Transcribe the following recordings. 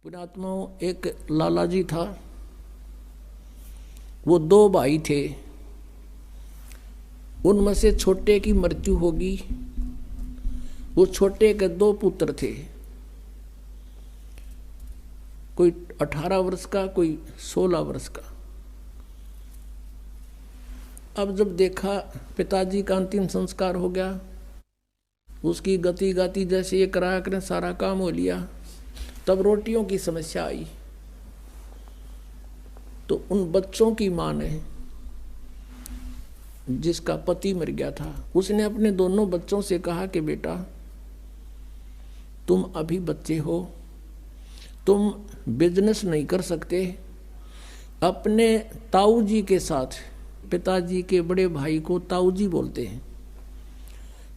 पुण्यात्माओं, एक लाला जी था। वो दो भाई थे। उनमें से छोटे की मृत्यु होगी। वो छोटे के दो पुत्र थे, कोई 18 वर्ष का, कोई 16 वर्ष का। अब जब देखा पिताजी का अंतिम संस्कार हो गया, उसकी गति गाती जैसे ये कराया करें सारा काम हो लिया, तब रोटियों की समस्या आई। तो उन बच्चों की माँ ने, जिसका पति मर गया था, उसने अपने दोनों बच्चों से कहा कि बेटा तुम अभी बच्चे हो, तुम बिजनेस नहीं कर सकते। अपने ताऊ जी के साथ, पिताजी के बड़े भाई को ताऊ जी बोलते हैं,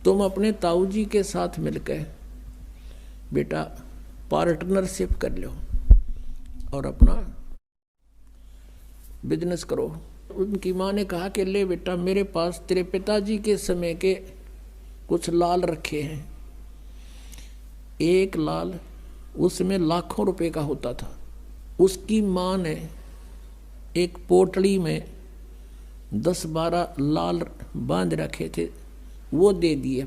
तुम अपने ताऊ जी के साथ मिलकर बेटा पार्टनरशिप कर लो और अपना बिजनेस करो। उनकी माँ ने कहा कि ले बेटा, मेरे पास तेरे पिताजी के समय के कुछ लाल रखे हैं। एक लाल उसमें लाखों रुपए का होता था। उसकी माँ ने एक पोटली में 10-12 लाल बांध रखे थे, वो दे दिए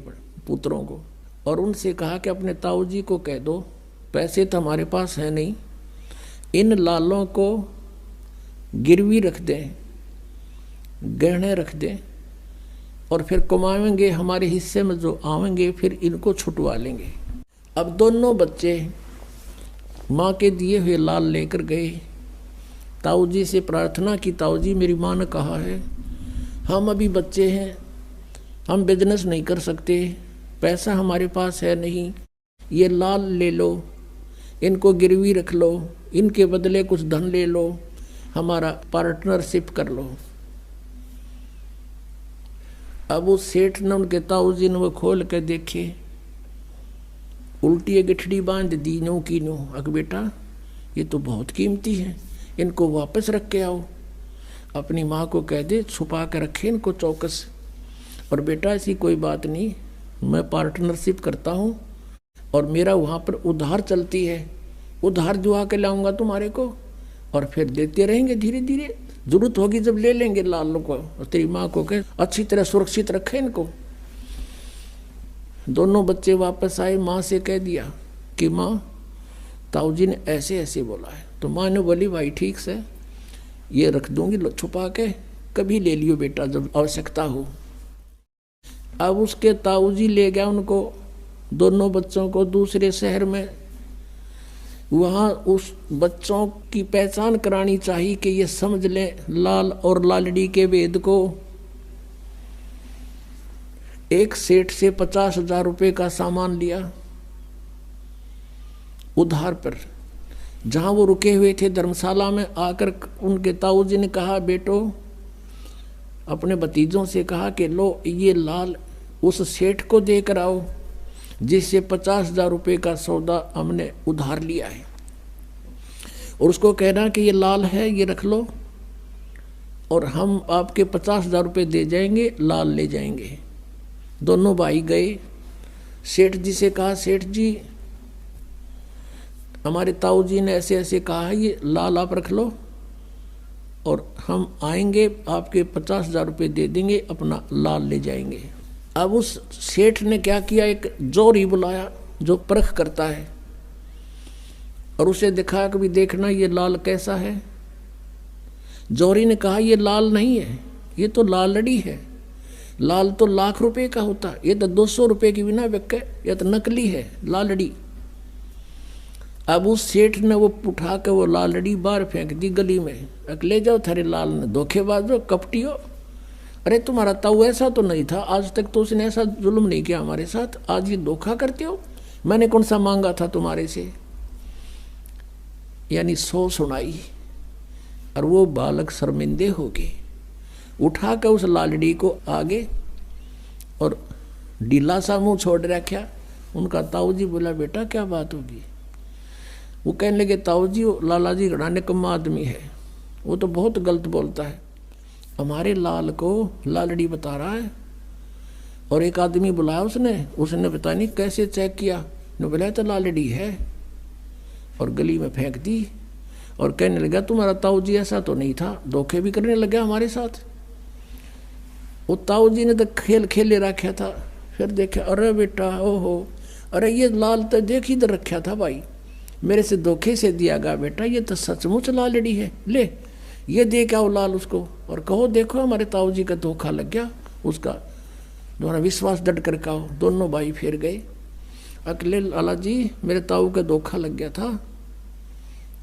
पुत्रों को और उनसे कहा कि अपने ताऊ जी को कह दो, पैसे तो हमारे पास है नहीं, इन लालों को गिरवी रख दें, गहने रख दें और फिर कमाएंगे, हमारे हिस्से में जो आवेंगे फिर इनको छुटवा लेंगे। अब दोनों बच्चे माँ के दिए हुए लाल लेकर गए। ताऊ जी से प्रार्थना की, ताऊ जी मेरी माँ ने कहा है हम अभी बच्चे हैं, हम बिजनेस नहीं कर सकते, पैसा हमारे पास है नहीं, ये लाल ले लो, इनको गिरवी रख लो, इनके बदले कुछ धन ले लो, हमारा पार्टनरशिप कर लो। अब उस सेठ ने, उनके ताऊ जी ने वो खोल कर देखे, उल्टी गिठड़ी बांध दी नो की नो। अग बेटा ये तो बहुत कीमती है, इनको वापस रख के आओ, अपनी माँ को कह दे छुपा कर रखे इनको चौकस। और बेटा ऐसी कोई बात नहीं, मैं पार्टनरशिप करता हूँ और मेरा वहाँ पर उधार चलती है, उधार जुआ के लाऊंगा तुम्हारे को और फिर देते रहेंगे धीरे धीरे, जरूरत होगी जब ले लेंगे लाल को। और तेरी माँ को कह अच्छी तरह सुरक्षित रखे इनको। दोनों बच्चे वापस आए, माँ से कह दिया कि माँ ताऊ जी ने ऐसे ऐसे बोला है। तो माँ ने बोली भाई ठीक से, ये रख दूंगी छुपा के, कभी ले लियो बेटा जब आवश्यकता हो। अब उसके ताऊ जी ले गया उनको, दोनों बच्चों को दूसरे शहर में। वहाँ उस बच्चों की पहचान करानी चाहिए कि ये समझ लें लाल और लालड़ी के भेद को। एक सेठ से 50,000 रुपये का सामान लिया उधार पर। जहाँ वो रुके हुए थे धर्मशाला में, आकर उनके ताऊ जी ने कहा बेटो, अपने भतीजों से कहा कि लो ये लाल उस सेठ को देकर आओ जिससे 50,000 रुपये का सौदा हमने उधार लिया है, और उसको कहना कि ये लाल है, ये रख लो और हम आपके 50,000 रुपये दे जाएंगे, लाल ले जाएंगे। दोनों भाई गए, सेठ जी से कहा सेठ जी हमारे ताऊ जी ने ऐसे ऐसे कहा है, ये लाल आप रख लो और हम आएंगे आपके 50,000 रुपये दे देंगे, अपना लाल ले जाएंगे। अब उस सेठ ने क्या किया, एक जोरी बुलाया जो परख करता है और उसे दिखाया कि भी देखना ये लाल कैसा है। जोरी ने कहा ये लाल नहीं है, ये तो लालड़ी है, लाल तो लाख रुपए का होता है, ये तो 200 रुपये की बिना बिके, ये तो नकली है लालड़ी। अब उस सेठ ने वो उठा के वो लालड़ी बाहर फेंक दी गली में। ले जाओ थारे लाल ने, धोखेबाज हो, कपटी हो, अरे तुम्हारा ताऊ ऐसा तो नहीं था, आज तक तो उसने ऐसा जुल्म नहीं किया हमारे साथ, आज ये धोखा करते हो, मैंने कौन सा मांगा था तुम्हारे से। यानी 100 सुनाई और वो बालक शर्मिंदे हो गए। उठा कर उस लालड़ी को आगे और ढीला सा मुँह छोड़ रखा। उनका ताऊ जी बोला बेटा क्या बात होगी। वो कहने लगे ताऊ जी लाला जी घड़ा निकम्मा आदमी है, वो तो बहुत गलत बोलता है, हमारे लाल को लालड़ी बता रहा है। और एक आदमी बुलाया उसने पता नहीं कैसे चेक किया, ने बोला तो लालड़ी है। और गली में फेंक दी और कहने लगा तुम्हारा ताऊ जी ऐसा तो नहीं था, धोखे भी करने लगा हमारे साथ। वो ताऊ जी ने तो खेल खेले रखा था, फिर देखा अरे बेटा ओहो, अरे ये लाल तो देख इधर रखा था भाई, मेरे से धोखे से दिया गया बेटा, ये तो सचमुच लालड़ी है, ले ये दे क्या वो लाल उसको और कहो देखो हमारे ताऊ जी का धोखा लग गया, उसका दोनों विश्वास डट कर कहो। दोनों भाई फिर गए, अकेले लाला जी मेरे ताऊ का धोखा लग गया था,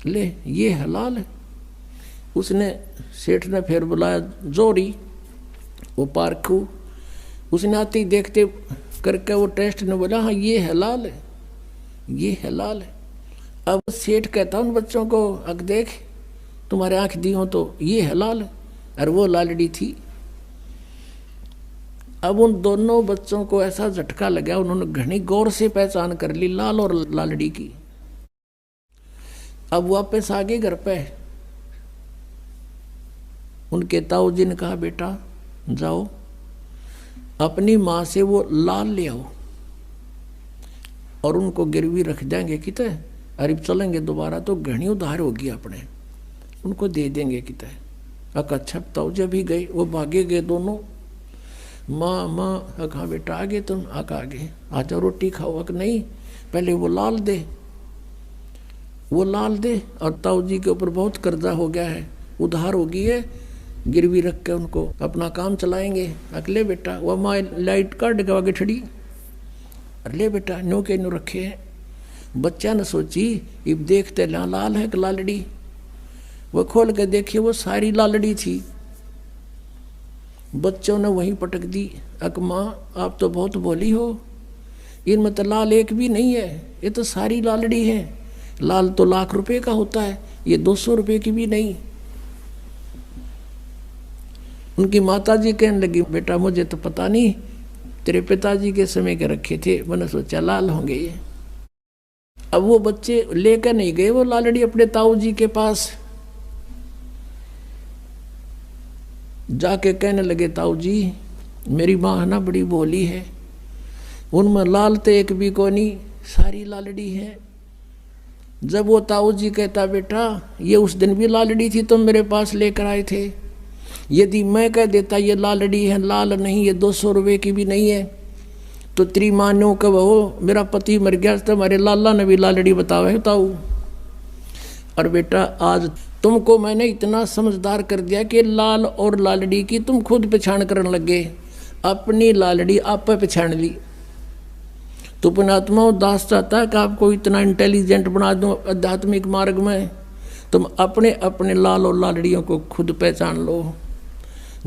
ले ये है लाल। उसने सेठ ने फिर बुलाया जोरी, वो पारखू, उसने आते ही देखते करके वो टेस्ट ने बोला हाँ ये है लाल, ये है लाल। अब सेठ कहता उन बच्चों को अग देख तुम्हारे आंख दी हो तो ये है लाल, और वो लालड़ी थी। अब उन दोनों बच्चों को ऐसा झटका लगा, उन्होंने घनी गौर से पहचान कर ली लाल और लालड़ी की। अब वापस आ गए घर पे, उनके ताऊ जी ने कहा बेटा जाओ अपनी माँ से वो लाल ले आओ और उनको गिरवी रख देंगे किते, अरे चलेंगे दोबारा तो घनी उधार होगी अपने, उनको दे देंगे किते। अच्छा ताऊ जी भी गए, वो भागे गए दोनों। माँ माँ कहा बेटा आगे तुम आगे आ जाओ रोटी खाओ, अक नहीं पहले वो लाल दे, वो लाल दे। और ताऊ जी के ऊपर बहुत कर्जा हो गया है, उधार हो गई है, गिरवी रख के उनको अपना काम चलाएंगे। अगले बेटा वो माँ लाइट काट के आगे छड़ी, अरे बेटा नो के नो रखे हैं। बच्चा ने सोची अब देखते लाल है कि लालड़ी, वो खोल के देखिए वो सारी लालड़ी थी। बच्चों ने वहीं पटक दी, अक माँ आप तो बहुत भोली हो, इनमें तो लाल एक भी नहीं है, ये तो सारी लालड़ी है, लाल तो लाख रुपए का होता है, ये 200 रुपए की भी नहीं। उनकी माताजी कहने लगी बेटा मुझे तो पता नहीं, तेरे पिताजी के समय के रखे थे, मैंने सोचा लाल होंगे ये। अब वो बच्चे लेकर नहीं गए वो लालड़ी अपने ताऊ जी के पास, जाके कहने लगे ताऊ जी मेरी माँ ना बड़ी भोली है, उनमें लाल तो एक भी को नहीं, सारी लालड़ी है। जब वो ताऊ जी कहता बेटा ये उस दिन भी लालड़ी थी तुम मेरे पास लेकर आए थे, यदि मैं कह देता ये लालड़ी है, लाल नहीं ये 200 रुपये की भी नहीं है, तो तेरी माँ ने कब हो मेरा पति मर गया तो हमारे लाला ने भी लालड़ी बतावा है ताऊ। और बेटा आज तुमको मैंने इतना समझदार कर दिया कि लाल और लालड़ी की तुम खुद पहचान करने लगे, अपनी लालड़ी आप पहचान ली। तो पुणात्मा दास चाहता है कि आपको इतना इंटेलिजेंट बना दूं आध्यात्मिक मार्ग में, तुम अपने अपने लाल और लालड़ियों को खुद पहचान लो।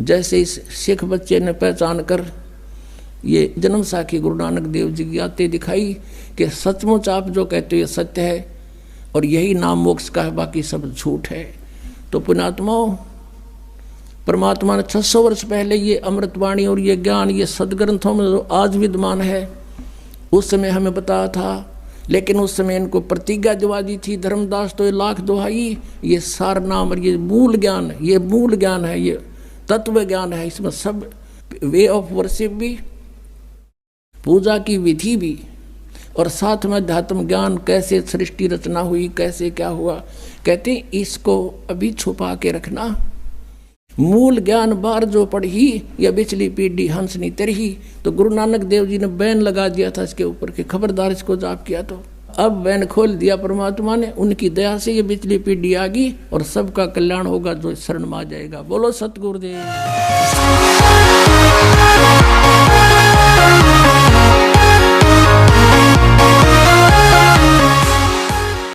जैसे इस सिख बच्चे ने पहचान कर ये जन्म साखी गुरु नानक देव जी की आते दिखाई कि सचमुच आप जो कहते हो ये सत्य है और यही नाम मोक्ष का है, बाकी सब झूठ है। तो पुण्यात्माओं परमात्मा ने 600 वर्ष पहले ये अमृतवाणी और ये ज्ञान ये सदग्रंथों में जो आज विद्यमान है उस समय हमें बताया था, लेकिन उस समय इनको प्रतिज्ञा दिवा दी थी धर्मदास तो ये लाख दुहाई, ये सार नाम और ये मूल ज्ञान, ये मूल ज्ञान है, ये तत्व ज्ञान है, इसमें सब वे ऑफ वर्शिप भी, पूजा की विधि भी, और साथ में अध्यात्म ज्ञान कैसे सृष्टि रचना हुई कैसे क्या हुआ, कहते हैं इसको अभी छुपा के रखना। मूल ज्ञान बार जो पढ़ी या बिचली पीढ़ी हंसनी तरही, तो गुरु नानक देव जी ने बैन लगा दिया था इसके ऊपर कि खबरदार इसको जाप किया तो। अब बैन खोल दिया परमात्मा ने, उनकी दया से ये बिचली पीढ़ी आ गई और सबका कल्याण होगा जो शरण में आ जाएगा। बोलो सतगुरुदेव।